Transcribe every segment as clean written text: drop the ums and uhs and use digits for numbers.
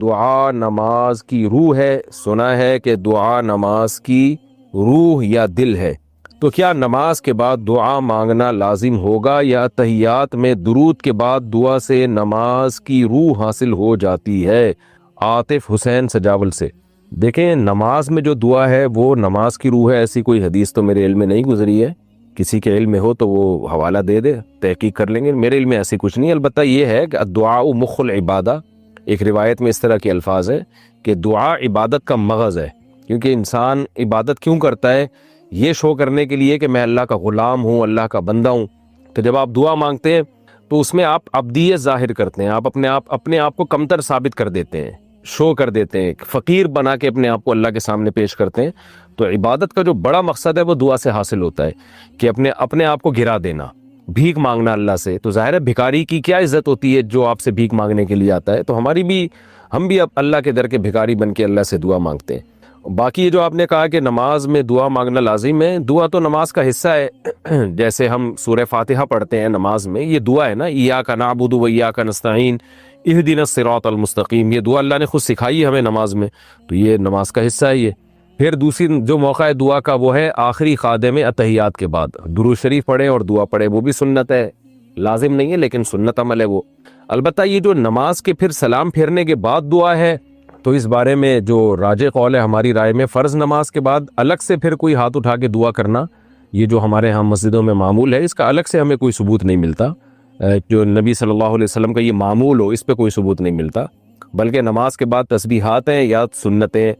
دعا نماز کی روح ہے، سنا ہے کہ دعا نماز کی روح یا دل ہے، تو کیا نماز کے بعد دعا مانگنا لازم ہوگا یا تحیات میں درود کے بعد دعا سے نماز کی روح حاصل ہو جاتی ہے؟ عاطف حسین سجاول سے۔ دیکھیں، نماز میں جو دعا ہے وہ نماز کی روح ہے، ایسی کوئی حدیث تو میرے علم میں نہیں گزری ہے، کسی کے علم میں ہو تو وہ حوالہ دے دے، تحقیق کر لیں گے، میرے علم میں ایسی کچھ نہیں۔ البتہ یہ ہے کہ الدعاء مخ العبادہ، ایک روایت میں اس طرح کے الفاظ ہے کہ دعا عبادت کا مغز ہے، کیونکہ انسان عبادت کیوں کرتا ہے؟ یہ شو کرنے کے لیے کہ میں اللہ کا غلام ہوں، اللہ کا بندہ ہوں۔ تو جب آپ دعا مانگتے ہیں تو اس میں آپ عبدیت ظاہر کرتے ہیں، آپ اپنے آپ کو کمتر ثابت کر دیتے ہیں، شو کر دیتے ہیں، فقیر بنا کے اپنے آپ کو اللہ کے سامنے پیش کرتے ہیں۔ تو عبادت کا جو بڑا مقصد ہے وہ دعا سے حاصل ہوتا ہے کہ اپنے آپ کو گرا دینا، بھیک مانگنا اللہ سے۔ تو ظاہر ہے بھکاری کی کیا عزت ہوتی ہے جو آپ سے بھیک مانگنے کے لیے آتا ہے، تو ہم بھی اب اللہ کے در کے بھکاری بن کے اللہ سے دعا مانگتے ہیں۔ باقی یہ جو آپ نے کہا کہ نماز میں دعا مانگنا لازم ہے، دعا تو نماز کا حصہ ہے، جیسے ہم سورہ فاتحہ پڑھتے ہیں نماز میں، یہ دعا ہے نا، ایاک نعبد و ایاک نستعین اہدنا الصراط المستقیم، یہ دعا اللہ نے خود سکھائی ہے ہمیں نماز میں، تو یہ نماز کا حصہ ہے یہ۔ پھر دوسری جو موقع ہے دعا کا وہ ہے آخری خادم اتحیات کے بعد درود شریف پڑھیں اور دعا پڑھیں، وہ بھی سنت ہے، لازم نہیں ہے لیکن سنت عمل ہے وہ۔ البتہ یہ جو نماز کے پھر سلام پھیرنے کے بعد دعا ہے، تو اس بارے میں جو راجح قول ہے ہماری رائے میں، فرض نماز کے بعد الگ سے پھر کوئی ہاتھ اٹھا کے دعا کرنا، یہ جو ہمارے ہاں مسجدوں میں معمول ہے، اس کا الگ سے ہمیں کوئی ثبوت نہیں ملتا، جو نبی صلی اللہ علیہ وسلم کا یہ معمول ہو اس پہ کوئی ثبوت نہیں ملتا، بلکہ نماز کے بعد تسبیحات ہیں یا سنتیں،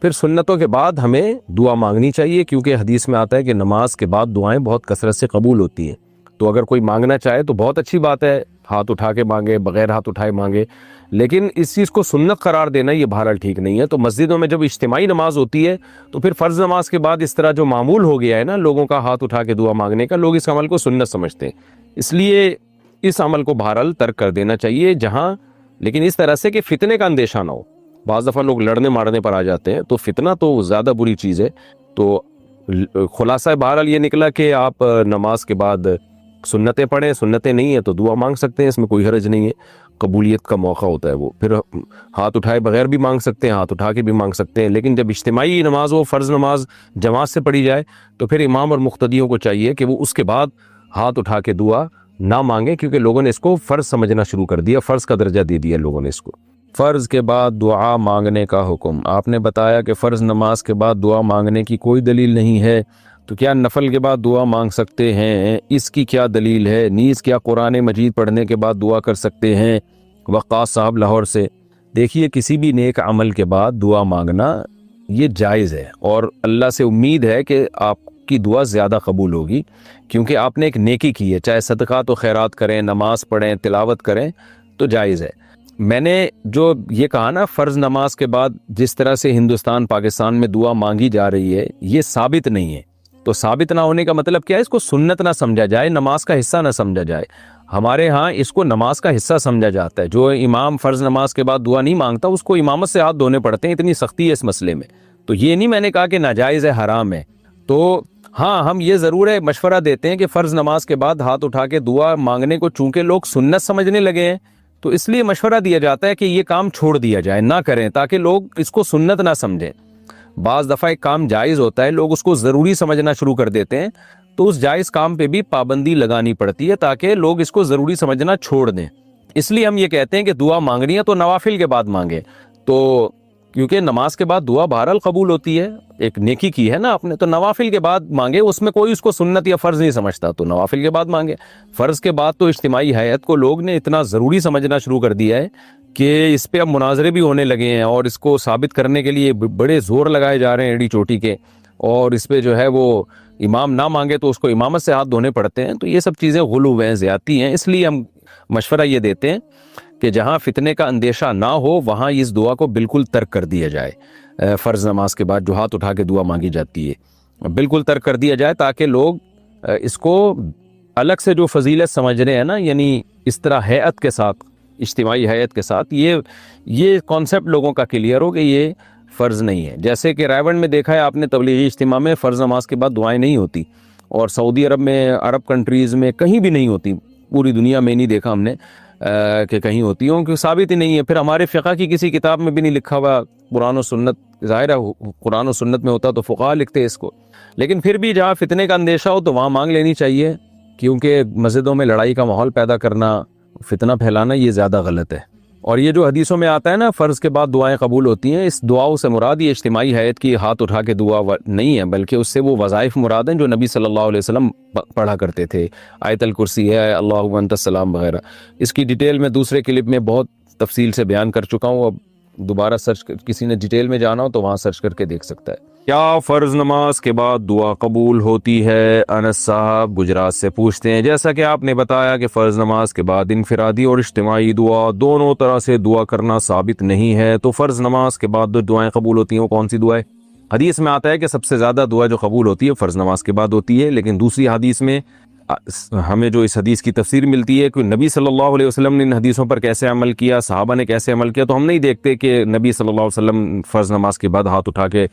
پھر سنتوں کے بعد ہمیں دعا مانگنی چاہیے، کیونکہ حدیث میں آتا ہے کہ نماز کے بعد دعائیں بہت کثرت سے قبول ہوتی ہیں۔ تو اگر کوئی مانگنا چاہے تو بہت اچھی بات ہے، ہاتھ اٹھا کے مانگے، بغیر ہاتھ اٹھائے مانگے، لیکن اس چیز کو سنت قرار دینا یہ بہرحال ٹھیک نہیں ہے۔ تو مسجدوں میں جب اجتماعی نماز ہوتی ہے تو پھر فرض نماز کے بعد اس طرح جو معمول ہو گیا ہے نا لوگوں کا ہاتھ اٹھا کے دعا مانگنے کا، لوگ اس عمل کو سنت سمجھتے ہیں، اس لیے اس عمل کو بہرحال ترک کر دینا چاہیے، جہاں لیکن اس طرح سے کہ فتنے کا اندیشہ نہ ہو۔ بعض دفعہ لوگ لڑنے مارنے پر آ جاتے ہیں، تو فتنہ تو زیادہ بری چیز ہے۔ تو خلاصہ بہرحال یہ نکلا کہ آپ نماز کے بعد سنتیں پڑھیں، سنتیں نہیں ہیں تو دعا مانگ سکتے ہیں، اس میں کوئی حرج نہیں ہے، قبولیت کا موقع ہوتا ہے وہ۔ پھر ہاتھ اٹھائے بغیر بھی مانگ سکتے ہیں، ہاتھ اٹھا کے بھی مانگ سکتے ہیں، لیکن جب اجتماعی نماز ہو، فرض نماز جماعت سے پڑھی جائے، تو پھر امام اور مقتدیوں کو چاہیے کہ وہ اس کے بعد ہاتھ اٹھا کے دعا نہ مانگیں، کیونکہ لوگوں نے اس کو فرض سمجھنا شروع کر دیا، فرض کا درجہ دے دیا لوگوں نے اس کو۔ فرض کے بعد دعا مانگنے کا حکم، آپ نے بتایا کہ فرض نماز کے بعد دعا مانگنے کی کوئی دلیل نہیں ہے، تو کیا نفل کے بعد دعا مانگ سکتے ہیں؟ اس کی کیا دلیل ہے؟ نیز کیا قرآن مجید پڑھنے کے بعد دعا کر سکتے ہیں؟ وقاص صاحب لاہور سے۔ دیکھیے، کسی بھی نیک عمل کے بعد دعا مانگنا یہ جائز ہے، اور اللہ سے امید ہے کہ آپ کی دعا زیادہ قبول ہوگی، کیونکہ آپ نے ایک نیکی کی ہے، چاہے صدقات و خیرات کریں، نماز پڑھیں، تلاوت کریں، تو جائز ہے۔ میں نے جو یہ کہا نا فرض نماز کے بعد جس طرح سے ہندوستان پاکستان میں دعا مانگی جا رہی ہے، یہ ثابت نہیں ہے۔ تو ثابت نہ ہونے کا مطلب کیا ہے؟ اس کو سنت نہ سمجھا جائے، نماز کا حصہ نہ سمجھا جائے۔ ہمارے ہاں اس کو نماز کا حصہ سمجھا جاتا ہے، جو امام فرض نماز کے بعد دعا نہیں مانگتا اس کو امامت سے ہاتھ دھونے پڑتے ہیں، اتنی سختی ہے اس مسئلے میں۔ تو یہ نہیں میں نے کہا کہ ناجائز ہے، حرام ہے۔ تو ہاں، ہم یہ ضرور ہے مشورہ دیتے ہیں کہ فرض نماز کے بعد ہاتھ اٹھا کے دعا مانگنے کو چونکہ لوگ سنت سمجھنے لگے ہیں، تو اس لیے مشورہ دیا جاتا ہے کہ یہ کام چھوڑ دیا جائے، نہ کریں، تاکہ لوگ اس کو سنت نہ سمجھیں۔ بعض دفعہ ایک کام جائز ہوتا ہے، لوگ اس کو ضروری سمجھنا شروع کر دیتے ہیں، تو اس جائز کام پہ بھی پابندی لگانی پڑتی ہے تاکہ لوگ اس کو ضروری سمجھنا چھوڑ دیں۔ اس لیے ہم یہ کہتے ہیں کہ دعا مانگنی ہے تو نوافل کے بعد مانگیں، تو کیونکہ نماز کے بعد دعا بہرحال قبول ہوتی ہے، ایک نیکی کی ہے نا آپ نے، تو نوافل کے بعد مانگے، اس میں کوئی اس کو سنت یا فرض نہیں سمجھتا، تو نوافل کے بعد مانگے۔ فرض کے بعد تو اجتماعی حیات کو لوگ نے اتنا ضروری سمجھنا شروع کر دیا ہے کہ اس پہ اب مناظرے بھی ہونے لگے ہیں، اور اس کو ثابت کرنے کے لیے بڑے زور لگائے جا رہے ہیں ایڑی چوٹی کے، اور اس پہ جو ہے وہ امام نہ مانگے تو اس کو امامت سے ہاتھ دھونے پڑتے ہیں۔ تو یہ سب چیزیں غلو ہیں، زیادتی ہیں، اس لیے ہم مشورہ یہ دیتے ہیں کہ جہاں فتنے کا اندیشہ نہ ہو وہاں اس دعا کو بالکل ترک کر دیا جائے۔ فرض نماز کے بعد جو ہاتھ اٹھا کے دعا مانگی جاتی ہے بالکل ترک کر دیا جائے، تاکہ لوگ اس کو الگ سے جو فضیلت سمجھ رہے ہیں نا، یعنی اس طرح ہیئت کے ساتھ، اجتماعی حیات کے ساتھ، یہ کانسیپٹ لوگوں کا کلیئر ہو کہ یہ فرض نہیں ہے۔ جیسے کہ رائے گنج میں دیکھا ہے آپ نے، تبلیغی اجتماع میں فرض نماز کے بعد دعائیں نہیں ہوتی، اور سعودی عرب میں، عرب کنٹریز میں کہیں بھی نہیں ہوتی، پوری دنیا میں نہیں دیکھا ہم نے کہ کہیں ہوتی ہوں، کہ ثابت ہی نہیں ہے. پھر ہمارے فقہ کی کسی کتاب میں بھی نہیں لکھا ہوا. قرآن و سنت ظاہر ہے قرآن و سنت میں ہوتا تو فقہا لکھتے اس کو. لیکن پھر بھی جہاں فتنے کا اندیشہ ہو تو وہاں مانگ لینی چاہیے، کیونکہ مسجدوں میں لڑائی کا ماحول پیدا کرنا، فتنہ پھیلانا، یہ زیادہ غلط ہے. اور یہ جو حدیثوں میں آتا ہے نا فرض کے بعد دعائیں قبول ہوتی ہیں، اس دعاؤں سے مراد یہ اجتماعی حیت کی ہاتھ اٹھا کے دعا نہیں ہے، بلکہ اس سے وہ وظائف مراد ہیں جو نبی صلی اللہ علیہ وسلم پڑھا کرتے تھے. آیت الکرسی ہے، اللہم انت السلام وغیرہ. اس کی ڈیٹیل میں دوسرے کلپ میں بہت تفصیل سے بیان کر چکا ہوں. اب دوبارہ کسی نے ڈیٹیل میں جانا ہو تو وہاں سرچ کر کے دیکھ سکتا ہے. کیا فرض نماز کے بعد دعا قبول ہوتی ہے؟ انس صاحب گجرات سے پوچھتے ہیں. جیسا کہ آپ نے بتایا کہ فرض نماز کے بعد انفرادی اور اجتماعی دعا دونوں طرح سے دعا کرنا ثابت نہیں ہے، تو فرض نماز کے بعد جو دعائیں قبول ہوتی ہیں وہ کون سی دعائیں؟ حدیث میں آتا ہے کہ سب سے زیادہ دعا جو قبول ہوتی ہے فرض نماز کے بعد ہوتی ہے، لیکن دوسری حدیث میں ہمیں جو اس حدیث کی تفسیر ملتی ہے کہ نبی صلی اللہ علیہ وسلم نے ان حدیثوں پر کیسے عمل کیا، صحابہ نے کیسے عمل کیا، تو ہم نہیں دیکھتے کہ نبی صلی اللہ علیہ وسلم فرض نماز کے بعد ہاتھ اٹھا کے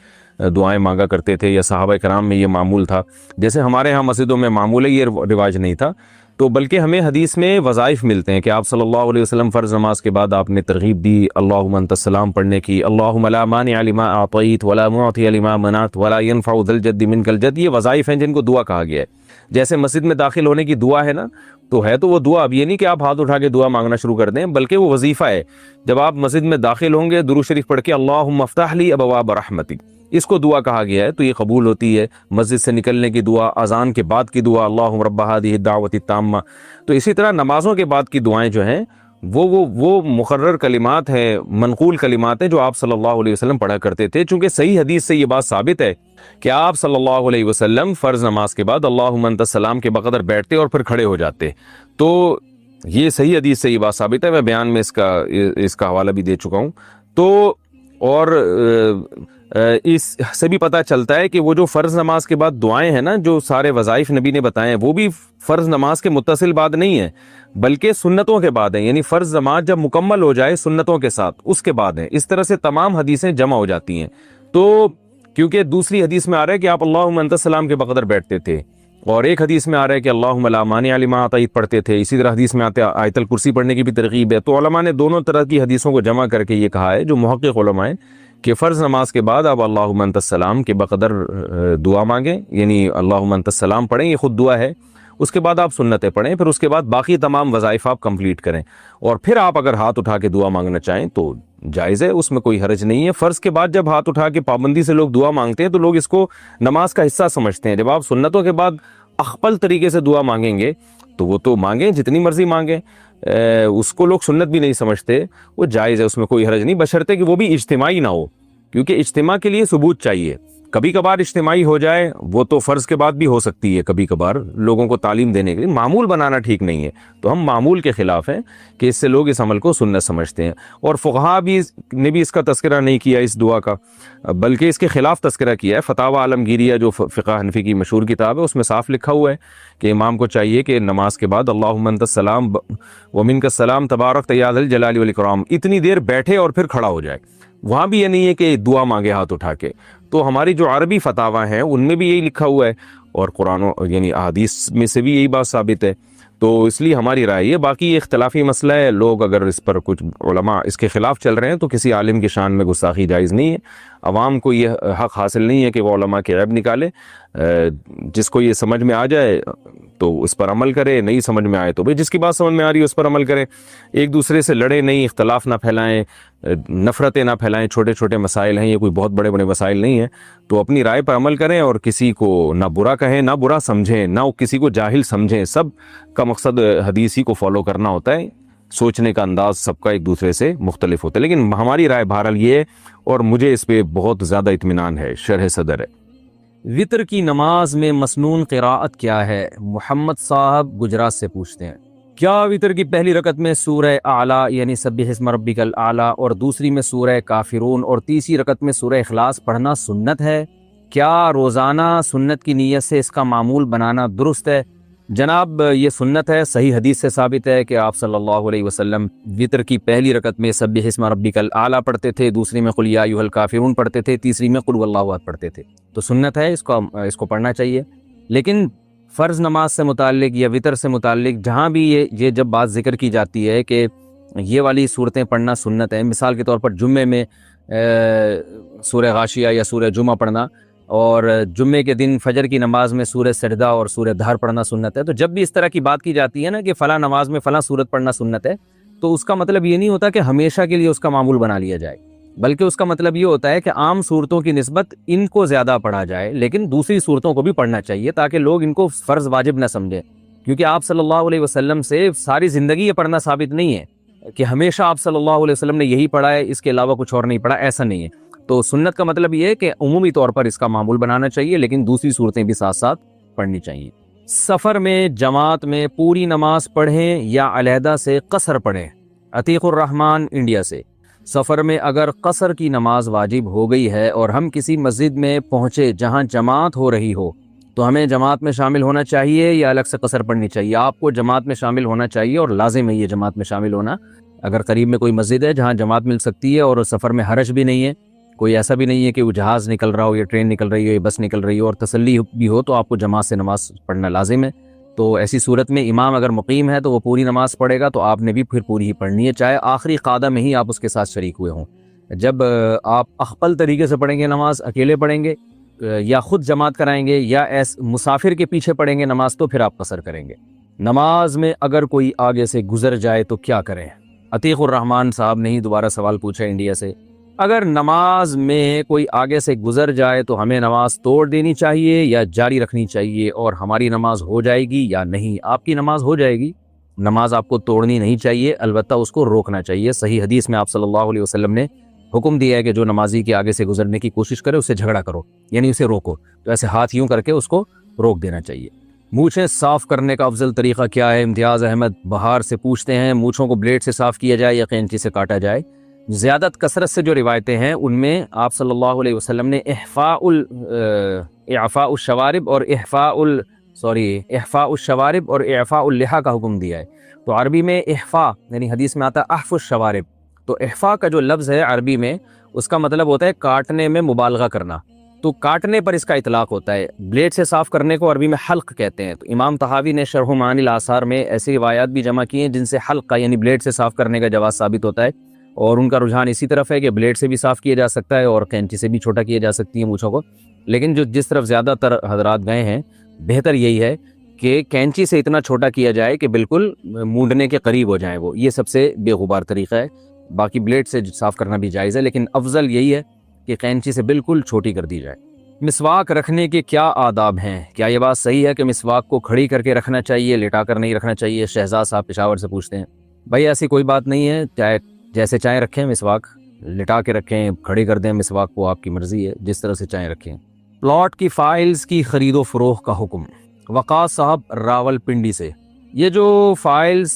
دعائیں مانگا کرتے تھے یا صحابہ کرام میں یہ معمول تھا. جیسے ہمارے ہاں مسجدوں میں معمول ہے، یہ رواج نہیں تھا. تو بلکہ ہمیں حدیث میں وظائف ملتے ہیں کہ آپ صلی اللہ علیہ وسلم فرض نماز کے بعد آپ نے ترغیب دی اللہم انت السلام پڑھنے کی، اللہم لا مانع لما اعطیت ولا معطی لما منعت ولا ينفع ذا الجد منک الجد. یہ وظائف ہیں جن کو دعا کہا گیا ہے. جیسے مسجد میں داخل ہونے کی دعا ہے نا، تو ہے تو وہ دعا. اب یہ نہیں کہ آپ ہاتھ اٹھا کے دعا مانگنا شروع کر دیں، بلکہ وہ وظیفہ ہے. جب آپ مسجد میں داخل ہوں گے درود شریف پڑھ کے اللہم افتح لی ابواب رحمتک، اس کو دعا کہا گیا ہے، تو یہ قبول ہوتی ہے. مسجد سے نکلنے کی دعا، اذان کے بعد کی دعا اللہم رب ہذہ الدعوۃ التامہ. تو اسی طرح نمازوں کے بعد کی دعائیں جو ہیں وہ مقرر کلمات ہیں، منقول کلمات ہیں جو آپ صلی اللہ علیہ وسلم پڑھا کرتے تھے. چونکہ صحیح حدیث سے یہ بات ثابت ہے کہ آپ صلی اللہ علیہ وسلم فرض نماز کے بعد اللہم انت السلام کے بقدر بیٹھتے اور پھر کھڑے ہو جاتے. تو یہ صحیح حدیث سے یہ بات ثابت ہے. میں بیان میں اس کا حوالہ بھی دے چکا ہوں. تو اور اس سے بھی پتہ چلتا ہے کہ وہ جو فرض نماز کے بعد دعائیں ہیں نا، جو سارے وظائف نبی نے بتائے ہیں، وہ بھی فرض نماز کے متصل بعد نہیں ہے، بلکہ سنتوں کے بعد ہیں. یعنی فرض نماز جب مکمل ہو جائے سنتوں کے ساتھ اس کے بعد ہیں. اس طرح سے تمام حدیثیں جمع ہو جاتی ہیں. تو کیونکہ دوسری حدیث میں آ رہا ہے کہ آپ اللہم انت السلام کے بقدر بیٹھتے تھے، اور ایک حدیث میں آ رہا ہے کہ اللہم لا مانع لما اعطیت پڑھتے تھے. اسی طرح حدیث میں آتے آیت الکرسی پڑھنے کی بھی ترغیب ہے. تو علماء نے دونوں طرح کی حدیثوں کو جمع کر کے یہ کہا ہے، جو محقق علماء ہیں، کہ فرض نماز کے بعد آپ اللہم انت السلام کے بقدر دعا مانگیں، یعنی اللہم انت السلام پڑھیں، یہ خود دعا ہے. اس کے بعد آپ سنتیں پڑھیں، پھر اس کے بعد باقی تمام وظائف آپ کمپلیٹ کریں، اور پھر آپ اگر ہاتھ اٹھا کے دعا مانگنا چاہیں تو جائز ہے، اس میں کوئی حرج نہیں ہے. فرض کے بعد جب ہاتھ اٹھا کے پابندی سے لوگ دعا مانگتے ہیں تو لوگ اس کو نماز کا حصہ سمجھتے ہیں. جب آپ سنتوں کے بعد اخپل طریقے سے دعا مانگیں گے تو وہ تو مانگیں، جتنی مرضی مانگیں، اس کو لوگ سنت بھی نہیں سمجھتے. وہ جائز ہے، اس میں کوئی حرج نہیں، بشرطے کہ وہ بھی اجتماعی نہ ہو، کیونکہ اجتماع کے لیے ثبوت چاہیے. کبھی کبھار اجتماعی ہو جائے وہ تو فرض کے بعد بھی ہو سکتی ہے، کبھی کبھار لوگوں کو تعلیم دینے کے لیے. معمول بنانا ٹھیک نہیں ہے. تو ہم معمول کے خلاف ہیں کہ اس سے لوگ اس عمل کو سنت سمجھتے ہیں. اور فقہا نے بھی اس کا تذکرہ نہیں کیا اس دعا کا، بلکہ اس کے خلاف تذکرہ کیا ہے. فتاوی عالمگیریہ جو فقہ حنفی کی مشہور کتاب ہے، اس میں صاف لکھا ہوا ہے کہ امام کو چاہیے کہ نماز کے بعد اللہم انت السلام ومنک السلام تبارک یا ذا الجلال والاکرام اتنی دیر بیٹھے اور پھر کھڑا ہو جائے. وہاں بھی یہ نہیں ہے کہ دعا مانگے ہاتھ اٹھا کے. تو ہماری جو عربی فتاوی ہیں ان میں بھی یہی لکھا ہوا ہے، اور قرآن یعنی احادیث میں سے بھی یہی بات ثابت ہے. تو اس لیے ہماری رائے ہے. باقی یہ اختلافی مسئلہ ہے، لوگ اگر اس پر کچھ علماء اس کے خلاف چل رہے ہیں تو کسی عالم کی شان میں گستاخی جائز نہیں ہے. عوام کو یہ حق حاصل نہیں ہے کہ وہ علماء کے عیب نکالے. جس کو یہ سمجھ میں آ جائے تو اس پر عمل کرے، نہیں سمجھ میں آئے تو بھئی جس کی بات سمجھ میں آ رہی ہے اس پر عمل کریں. ایک دوسرے سے لڑے نہیں، اختلاف نہ پھیلائیں، نفرتیں نہ پھیلائیں. چھوٹے چھوٹے مسائل ہیں، یہ کوئی بہت بڑے بڑے مسائل نہیں ہیں. تو اپنی رائے پر عمل کریں اور کسی کو نہ برا کہیں، نہ برا سمجھیں، نہ کسی کو جاہل سمجھیں. سب کا مقصد حدیث ہی کو فالو کرنا ہوتا ہے. سوچنے کا انداز سب کا ایک دوسرے سے مختلف ہوتا ہے، لیکن ہماری رائے بہرحال یہ ہے اور مجھے اس پہ بہت زیادہ اطمینان ہے. شرح صدر ہے. وطر کی نماز میں مسنون قراءت کیا ہے؟ محمد صاحب گجرات سے پوچھتے ہیں. کیا وطر کی پہلی رکعت میں سورہ اعلیٰ یعنی سبح اسم ربک الاعلیٰ اور دوسری میں سورہ کافرون اور تیسری رکعت میں سورہ اخلاص پڑھنا سنت ہے؟ کیا روزانہ سنت کی نیت سے اس کا معمول بنانا درست ہے؟ جناب یہ سنت ہے، صحیح حدیث سے ثابت ہے کہ آپ صلی اللہ علیہ وسلم وطر کی پہلی رکعت میں سبح اسم ربک الاعلیٰ پڑھتے تھے، دوسری میں قل یا ایھا الکافرون پڑھتے تھے، تیسری میں قل ھو اللہ احد پڑھتے تھے. تو سنت ہے، اس کو پڑھنا چاہیے. لیکن فرض نماز سے متعلق یا وطر سے متعلق جہاں بھی یہ جب بات ذکر کی جاتی ہے کہ یہ والی صورتیں پڑھنا سنت ہے، مثال کے طور پر جمعے میں سورہ غاشیہ یا سورہ جمعہ پڑھنا، اور جمعے کے دن فجر کی نماز میں سورہ سجدہ اور سورہ دھر پڑھنا سنت ہے، تو جب بھی اس طرح کی بات کی جاتی ہے نا کہ فلاں نماز میں فلاں صورت پڑھنا سنت ہے، تو اس کا مطلب یہ نہیں ہوتا کہ ہمیشہ کے لیے اس کا معمول بنا لیا جائے، بلکہ اس کا مطلب یہ ہوتا ہے کہ عام صورتوں کی نسبت ان کو زیادہ پڑھا جائے، لیکن دوسری صورتوں کو بھی پڑھنا چاہیے تاکہ لوگ ان کو فرض واجب نہ سمجھیں، کیونکہ آپ صلی اللہ علیہ وسلم سے ساری زندگی یہ پڑھنا ثابت نہیں ہے کہ ہمیشہ آپ صلی اللہ علیہ وسلم نے یہی پڑھا ہے، اس کے علاوہ کچھ اور نہیں پڑھا، ایسا نہیں ہے۔ تو سنت کا مطلب یہ ہے کہ عمومی طور پر اس کا معمول بنانا چاہیے، لیکن دوسری صورتیں بھی ساتھ ساتھ پڑھنی چاہیے۔ سفر میں جماعت میں پوری نماز پڑھیں یا علیحدہ سے قصر پڑھیں؟ عتیق الرحمن انڈیا سے۔ سفر میں اگر قصر کی نماز واجب ہو گئی ہے اور ہم کسی مسجد میں پہنچے جہاں جماعت ہو رہی ہو تو ہمیں جماعت میں شامل ہونا چاہیے یا الگ سے قصر پڑھنی چاہیے؟ آپ کو جماعت میں شامل ہونا چاہیے، اور لازم ہے یہ جماعت میں شامل ہونا۔ اگر قریب میں کوئی مسجد ہے جہاں جماعت مل سکتی ہے اور سفر میں حرج بھی نہیں ہے، کوئی ایسا بھی نہیں ہے کہ وہ جہاز نکل رہا ہو یا ٹرین نکل رہی ہو یا بس نکل رہی ہو، اور تسلی بھی ہو، تو آپ کو جماعت سے نماز پڑھنا لازم ہے۔ تو ایسی صورت میں امام اگر مقیم ہے تو وہ پوری نماز پڑھے گا، تو آپ نے بھی پھر پوری ہی پڑھنی ہے، چاہے آخری قعدہ میں ہی آپ اس کے ساتھ شریک ہوئے ہوں۔ جب آپ اخپل طریقے سے پڑھیں گے نماز، اکیلے پڑھیں گے یا خود جماعت کرائیں گے یا مسافر کے پیچھے پڑھیں گے نماز، تو پھر آپ قصر کریں گے۔ نماز میں اگر کوئی آگے سے گزر جائے تو کیا کریں؟ عتیق الرحمن صاحب نے ہی دوبارہ سوال پوچھا انڈیا سے۔ اگر نماز میں کوئی آگے سے گزر جائے تو ہمیں نماز توڑ دینی چاہیے یا جاری رکھنی چاہیے، اور ہماری نماز ہو جائے گی یا نہیں؟ آپ کی نماز ہو جائے گی، نماز آپ کو توڑنی نہیں چاہیے، البتہ اس کو روکنا چاہیے۔ صحیح حدیث میں آپ صلی اللہ علیہ وسلم نے حکم دیا ہے کہ جو نمازی کے آگے سے گزرنے کی کوشش کرے اسے جھگڑا کرو، یعنی اسے روکو، تو ایسے ہاتھ یوں کر کے اس کو روک دینا چاہیے۔ مونچھیں صاف کرنے کا افضل طریقہ کیا ہے؟ امتیاز احمد بہار سے پوچھتے ہیں۔ مونچھوں کو بلیڈ سے صاف کیا جائے یا قینچی سے کاٹا جائے؟ زیادہ کثرت سے جو روایتیں ہیں ان میں آپ صلی اللہ علیہ وسلم نے اعفاء الشوارب اور احفاء الشوارب اور اعفاء اللحى کا حکم دیا ہے۔ تو عربی میں احفاء یعنی حدیث میں آتا ہے احف الشوارب، تو احفاء کا جو لفظ ہے عربی میں اس کا مطلب ہوتا ہے کاٹنے میں مبالغہ کرنا، تو کاٹنے پر اس کا اطلاق ہوتا ہے۔ بلیڈ سے صاف کرنے کو عربی میں حلق کہتے ہیں۔ تو امام طحاوی نے شرح معانی الآثار میں ایسی روایات بھی جمع کی ہیں جن سے حلق کا یعنی بلیڈ سے صاف کرنے کا جواز ثابت ہوتا ہے، اور ان کا رجحان اسی طرف ہے کہ بلیڈ سے بھی صاف کیا جا سکتا ہے اور قینچی سے بھی چھوٹا کیا جا سکتی ہے مونچھوں کو، لیکن جس طرف زیادہ تر حضرات گئے ہیں بہتر یہی ہے کہ کینچی سے اتنا چھوٹا کیا جائے کہ بالکل مونڈنے کے قریب ہو جائیں، وہ یہ سب سے بے غبار طریقہ ہے۔ باقی بلیڈ سے صاف کرنا بھی جائز ہے، لیکن افضل یہی ہے کہ قینچی سے بالکل چھوٹی کر دی جائے۔ مسواک رکھنے کے کیا آداب ہیں؟ کیا یہ بات صحیح ہے کہ مسواک کو کھڑی کر کے رکھنا چاہیے، لٹا کر نہیں رکھنا چاہیے؟ شہزاد صاحب پشاور سے پوچھتے ہیں۔ بھائی ایسی کوئی بات نہیں ہے، چاہے جیسے چاہیں رکھیں مسواک، لٹا کے رکھیں، کھڑی کر دیں مسواک کو، آپ کی مرضی ہے، جس طرح سے چاہیں رکھیں۔ پلاٹ کی فائلز کی خرید و فروخت کا حکم؟ وقاص صاحب راول پنڈی سے۔ یہ جو فائلز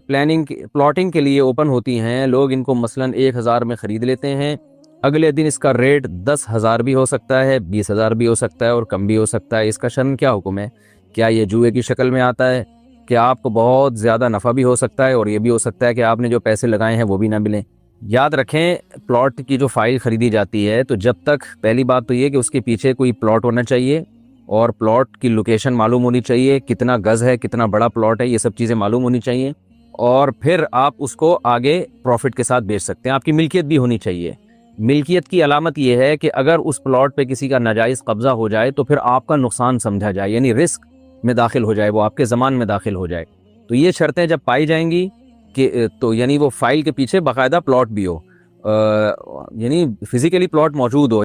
پلاٹنگ کے لیے اوپن ہوتی ہیں، لوگ ان کو مثلاً 1000 میں خرید لیتے ہیں، اگلے دن اس کا ریٹ 10,000 بھی ہو سکتا ہے، 20,000 بھی ہو سکتا ہے اور کم بھی ہو سکتا ہے۔ اس کا شرعاً کیا حکم ہے؟ کیا یہ جوئے کی شکل میں آتا ہے کہ آپ کو بہت زیادہ نفع بھی ہو سکتا ہے اور یہ بھی ہو سکتا ہے کہ آپ نے جو پیسے لگائے ہیں وہ بھی نہ ملیں؟ یاد رکھیں پلاٹ کی جو فائل خریدی جاتی ہے تو جب تک پہلی بات تو یہ کہ اس کے پیچھے کوئی پلاٹ ہونا چاہیے اور پلاٹ کی لوکیشن معلوم ہونی چاہیے، کتنا گز ہے، کتنا بڑا پلاٹ ہے، یہ سب چیزیں معلوم ہونی چاہیے، اور پھر آپ اس کو آگے پروفٹ کے ساتھ بیچ سکتے ہیں۔ آپ کی ملکیت بھی ہونی چاہیے۔ ملکیت کی علامت یہ ہے کہ اگر اس پلاٹ پہ کسی کا ناجائز قبضہ ہو جائے تو پھر آپ کا نقصان سمجھا جائے، یعنی رسک میں داخل ہو جائے، وہ آپ کے ضمان میں داخل ہو جائے۔ تو یہ شرطیں جب پائی جائیں گی کہ تو یعنی وہ فائل کے پیچھے باقاعدہ پلاٹ بھی ہو، یعنی فزیکلی پلاٹ موجود ہو،